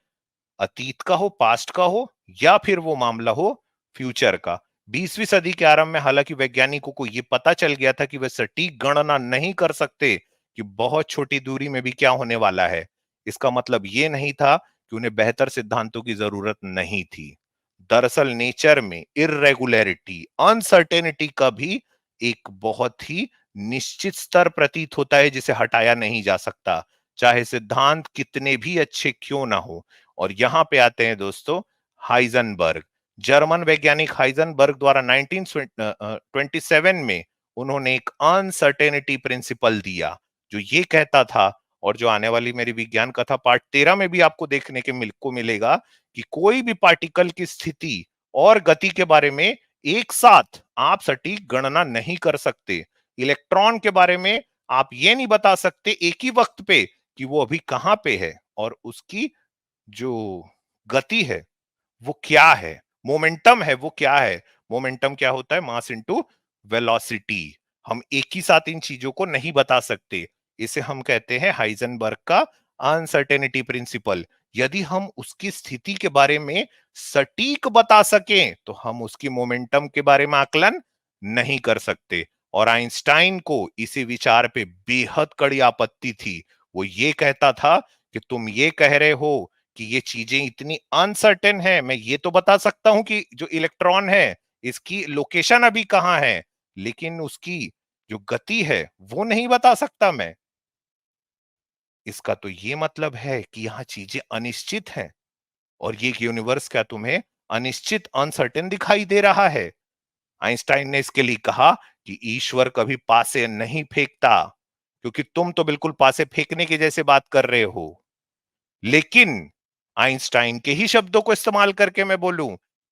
अतीत का हो, पास्ट का हो, या फिर वो मामला हो फ्यूचर का। 20वीं सदी के आरंभ में हालांकि वैज्ञानिकों को यह पता चल गया था कि वे सटीक गणना नहीं कर सकते कि बहुत छोटी दूरी में भी क्या होने वाला है। इसका मतलब यह नहीं था कि उन्हें बेहतर सिद्धांतों की जरूरत नहीं थी। दरअसल नेचर में इरेगुलरिटी, अनसर्टेनिटी का भी एक बहुत ही निश्चित स्तर प्रतीत होता है जिसे हटाया नहीं जा सकता, चाहे सिद्धांत कितने भी अच्छे क्यों ना हो। और यहां पे आते हैं दोस्तों हाइजनबर्ग। जर्मन वैज्ञानिक हाइजनबर्ग द्वारा 1927 में उन्होंने एक अनसर्टेनिटी प्रिंसिपल दिया, जो ये कहता था, और जो आने वाली मेरी विज्ञान कथा पार्ट 13 में भी आपको देखने के को मिलेगा, कि कोई भी पार्टिकल की स्थिति और गति के बारे में एक साथ आप सटीक गणना नहीं कर सकते। इलेक्ट्रॉन के बारे में आप ये नहीं बता सकते एक ही वक्त पे कि वो अभी कहां पे है और उसकी जो गति है वो क्या है, मोमेंटम है वो क्या है। मोमेंटम क्या होता है? Mass into velocity. हम एक ही साथ इन चीजों को नहीं बता सकते। इसे हम कहते हैं हाइजेनबर्ग का अनसर्टेनिटी प्रिंसिपल। यदि हम उसकी स्थिति के बारे में सटीक बता सकें तो हम उसकी मोमेंटम के बारे में आकलन नहीं कर सकते। और आइंस्टाइन को इसी विचार पे बेहद कड़ी आपत्ति थी। वो ये कहता था कि तुम ये कह रहे हो कि ये चीजें इतनी अनसर्टेन है, मैं ये तो बता सकता हूं कि जो इलेक्ट्रॉन है इसकी लोकेशन अभी कहां है, लेकिन उसकी जो गति है वो नहीं बता सकता मैं। इसका तो ये मतलब है कि यहां चीजें अनिश्चित हैं, और ये यूनिवर्स क्या तुम्हें अनिश्चित, अनसर्टेन दिखाई दे रहा है? आइंस्टाइन ने इसके लिए कहा कि ईश्वर कभी पासे नहीं फेंकता, क्योंकि तुम तो बिल्कुल पासे फेंकने की जैसे बात कर रहे हो। लेकिन आइंस्टाइन के ही शब्दों को इस्तेमाल करके मैं बोलूं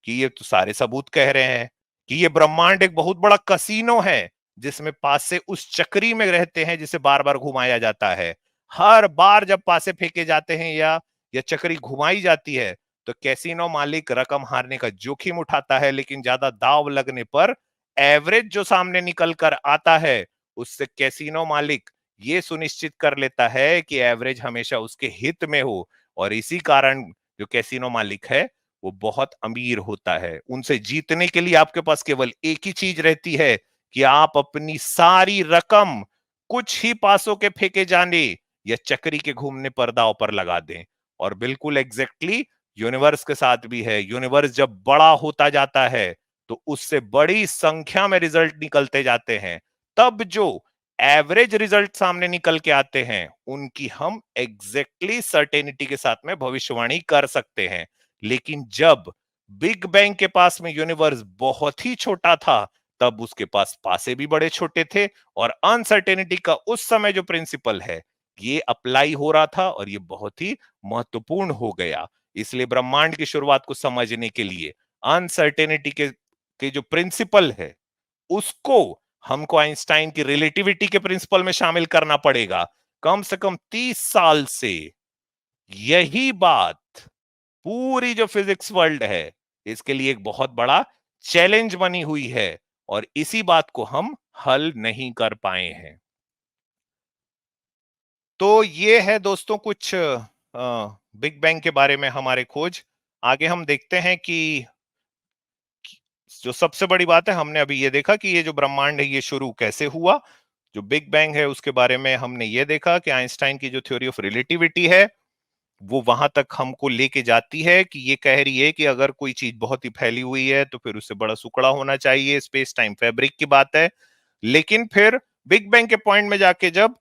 कि ये तो सारे सबूत कह रहे हैं कि ये ब्रह्मांड एक बहुत बड़ा कसीनो है, जिसमें पासे उस चक्री में रहते हैं जिसे बार बार घुमाया जाता है। हर बार जब पासे फेंके जाते हैं या चक्री घुमाई जाती है, तो कैसीनो मालिक रकम हारने का जोखिम उठाता है, लेकिन ज्यादा दाव लगने पर एवरेज जो सामने निकल कर आता है, उससे कैसीनो मालिक ये सुनिश्चित कर लेता है कि एवरेज हमेशा उसके हित में हो। और इसी कारण जो कैसीनो मालिक है वो बहुत अमीर होता है। उनसे जीतने के लिए आपके पास केवल एक ही चीज रहती है कि आप अपनी सारी रकम कुछ ही पासों के फेंके जाने या चक्री के घूमने पर दांव पर लगा दें। और बिल्कुल एग्जैक्टली यूनिवर्स के साथ भी है। यूनिवर्स जब बड़ा होता जाता है तो उससे बड़ी संख्या में रिजल्ट निकलते जाते हैं। तब जो एवरेज रिजल्ट सामने निकल के आते हैं उनकी हम एग्जैक्टली सर्टेनिटी के साथ में भविष्यवाणी कर सकते हैं। लेकिन जब बिग बैंग के पास में यूनिवर्स बहुत ही छोटा था, तब उसके पास पासे भी बड़े छोटे थे, और अनसर्टेनिटी का उस समय जो प्रिंसिपल है ये अप्लाई हो रहा था, और ये बहुत ही महत्वपूर्ण हो गया। इसलिए ब्रह्मांड की शुरुआत को समझने के लिए अनसर्टेनिटी के जो प्रिंसिपल है उसको हमको आइंस्टाइन की रिलेटिविटी के प्रिंसिपल में शामिल करना पड़ेगा। कम से कम 30 साल से यही बात पूरी जो फिजिक्स वर्ल्ड है इसके लिए एक बहुत बड़ा चैलेंज बनी हुई है, और इसी बात को हम हल नहीं कर पाए हैं। तो ये है दोस्तों कुछ बिग बैंग के बारे में हमारे खोज। आगे हम देखते हैं कि जो सबसे बड़ी बात है, हमने अभी ये देखा कि ये जो ब्रह्मांड है ये शुरू कैसे हुआ। जो बिग बैंग है उसके बारे में हमने ये देखा कि आइंस्टाइन की जो थ्योरी ऑफ रिलेटिविटी है वो वहां तक हमको लेके जाती है कि ये कह रही है कि अगर कोई चीज बहुत ही फैली हुई है तो फिर उससे बड़ा टुकड़ा होना चाहिए, स्पेस टाइम फैब्रिक की बात है। लेकिन फिर बिग बैंग के पॉइंट में जाके जब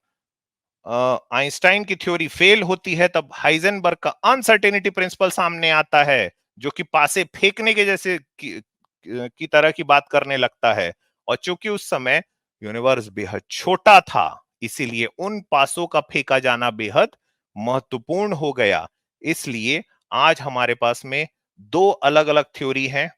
आइंस्टाइन की थ्योरी फेल होती है, तब हाइजेनबर्ग का अनसर्टेनिटी प्रिंसिपल सामने आता है, जो कि पासे फेंकने के जैसे की तरह की बात करने लगता है। और चूंकि उस समय यूनिवर्स बेहद छोटा था, इसीलिए उन पासों का फेंका जाना बेहद महत्वपूर्ण हो गया। इसलिए आज हमारे पास में दो अलग अलग थ्योरी हैं।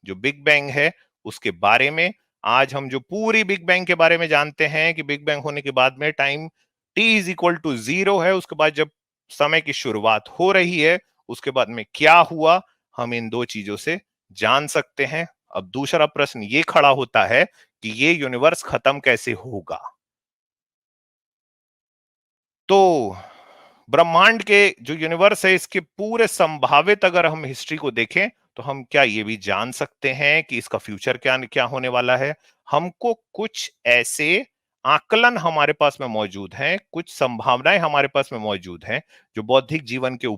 जो बिग बैंग है उसके बारे में आज हम जो पूरी बिग बैंग के बारे में जानते हैं कि बिग बैंग होने के बाद में टाइम t=0 है, उसके बाद जब समय की शुरुआत हो रही है उसके बाद में क्या हुआ, हम इन दो चीजों से जान सकते हैं। अब दूसरा प्रश्न ये खड़ा होता है कि ये यूनिवर्स खत्म कैसे होगा। तो ब्रह्मांड के जो यूनिवर्स है इसके पूरे संभावित अगर हम हिस्ट्री को देखें तो हम क्या ये भी जान सकते हैं कि इसका फ्यूचर क्या क्या होने वाला है। हमको कुछ ऐसे आकलन हमारे पास में मौजूद हैं, कुछ संभावनाएं हमारे पास में मौजूद हैं जो बौद्धिक जीवन के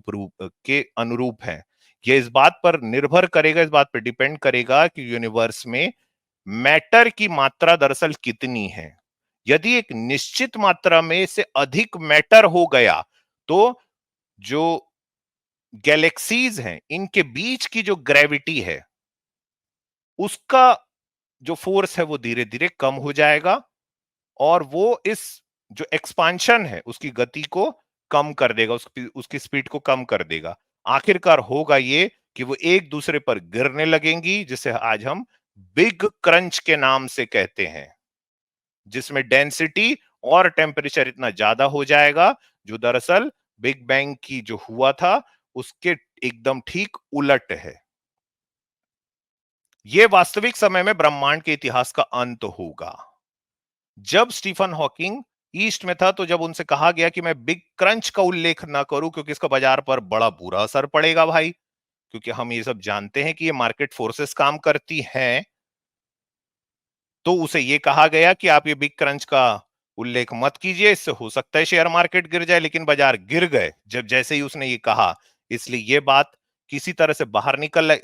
के अनुरूप हैं। यह इस बात पर निर्भर करेगा, इस बात पर डिपेंड करेगा कि यूनिवर्स में मैटर की मात्रा दरअसल कितनी है। यदि एक निश्चित मात्रा में से अधिक मैटर हो गया तो जो गैलेक्सीज हैं इनके बीच की जो ग्रेविटी है उसका जो फोर्स है वो धीरे धीरे कम हो जाएगा, और वो इस जो एक्सपांशन है उसकी गति को कम कर देगा, उसकी स्पीड को कम कर देगा। आखिरकार होगा ये कि वो एक दूसरे पर गिरने लगेंगी, जिसे आज हम बिग क्रंच के नाम से कहते हैं, जिसमें डेंसिटी और टेम्परेचर इतना ज्यादा हो जाएगा जो दरअसल बिग बैंग की जो हुआ था उसके एकदम ठीक उलट है। यह वास्तविक समय में ब्रह्मांड के इतिहास का अंत होगा। जब स्टीफन हॉकिंग ईस्ट में था तो जब उनसे कहा गया कि मैं बिग क्रंच का उल्लेख ना करूं क्योंकि इसका बाजार पर बड़ा बुरा असर पड़ेगा भाई, क्योंकि हम ये सब जानते हैं कि ये मार्केट फोर्सेस काम करती हैं, तो उसे ये कहा गया कि आप ये बिग क्रंच का उल्लेख मत कीजिए, इससे हो सकता है शेयर मार्केट गिर जाए। लेकिन बाजार गिर गए जब जैसे ही उसने ये कहा। इसलिए ये बात किसी तरह से बाहर निकल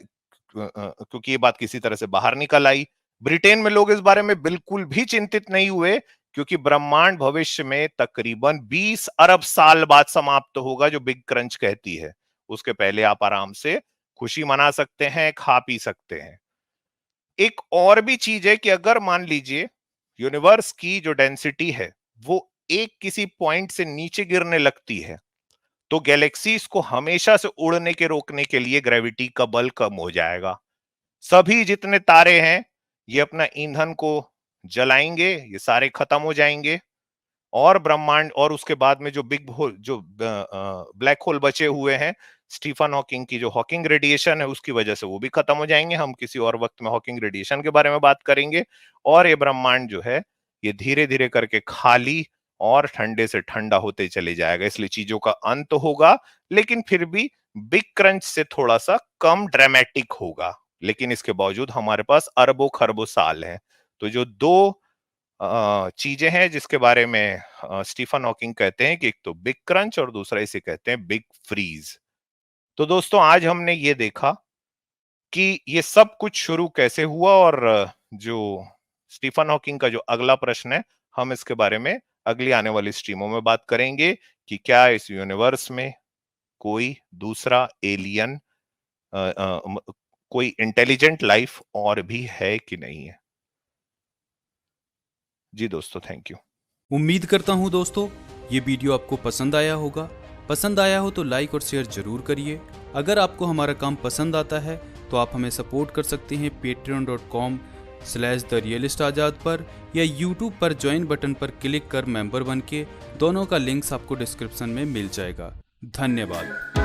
क्योंकि ये बात किसी तरह से बाहर निकल आई। ब्रिटेन में लोग इस बारे में बिल्कुल भी चिंतित नहीं हुए, क्योंकि ब्रह्मांड भविष्य में तकरीबन 20 अरब साल बाद समाप्त होगा, जो बिग क्रंच कहती है। उसके पहले आप आराम से खुशी मना सकते हैं, खा पी सकते हैं। एक और भी चीज है कि अगर मान लीजिए यूनिवर्स की जो डेंसिटी है वो एक किसी पॉइंट से नीचे गिरने लगती है, तो गैलेक्सीज को हमेशा से उड़ने के रोकने के लिए ग्रेविटी का बल कम हो जाएगा। सभी जितने तारे हैं ये अपना ईंधन को जलाएंगे, ये सारे खत्म हो जाएंगे, और ब्रह्मांड और उसके बाद में जो बिग होल, जो ब्लैक होल बचे हुए हैं, स्टीफन हॉकिंग की जो हॉकिंग रेडिएशन है उसकी वजह से वो भी खत्म हो जाएंगे। हम किसी और वक्त में हॉकिंग रेडिएशन के बारे में बात करेंगे। और ये ब्रह्मांड जो है ये धीरे धीरे करके खाली और ठंडे से ठंडा होते चले जाएगा, इसलिए चीजों का अंत होगा, लेकिन फिर भी बिग क्रंच से थोड़ा सा कम ड्रामेटिक होगा। लेकिन इसके बावजूद हमारे पास अरबों खरबों साल हैं। तो जो दो चीजें हैं जिसके बारे में स्टीफन हॉकिंग कहते हैं कि एक तो बिग क्रंच और दूसरा इसे कहते हैं बिग फ्रीज। तो दोस्तों आज हमने ये देखा कि ये सब कुछ शुरू कैसे हुआ, और जो स्टीफन हॉकिंग का जो अगला प्रश्न है हम इसके बारे में अगली आने वाली स्ट्रीमों में बात करेंगे कि क्या इस यूनिवर्स में कोई दूसरा एलियन, कोई इंटेलिजेंट लाइफ और भी है कि नहीं है। जी दोस्तों, थैंक यू। उम्मीद करता हूँ दोस्तों ये वीडियो आपको पसंद आया होगा। पसंद आया हो तो लाइक और शेयर जरूर करिए। अगर आपको हमारा काम पसंद आता है तो आप हमें सपोर्ट कर सकते हैं patreon.com/therealistazad पर, या यूट्यूब पर ज्वाइन बटन पर क्लिक कर मेंबर बन के। दोनों का लिंक्स आपको डिस्क्रिप्शन में मिल जाएगा। धन्यवाद।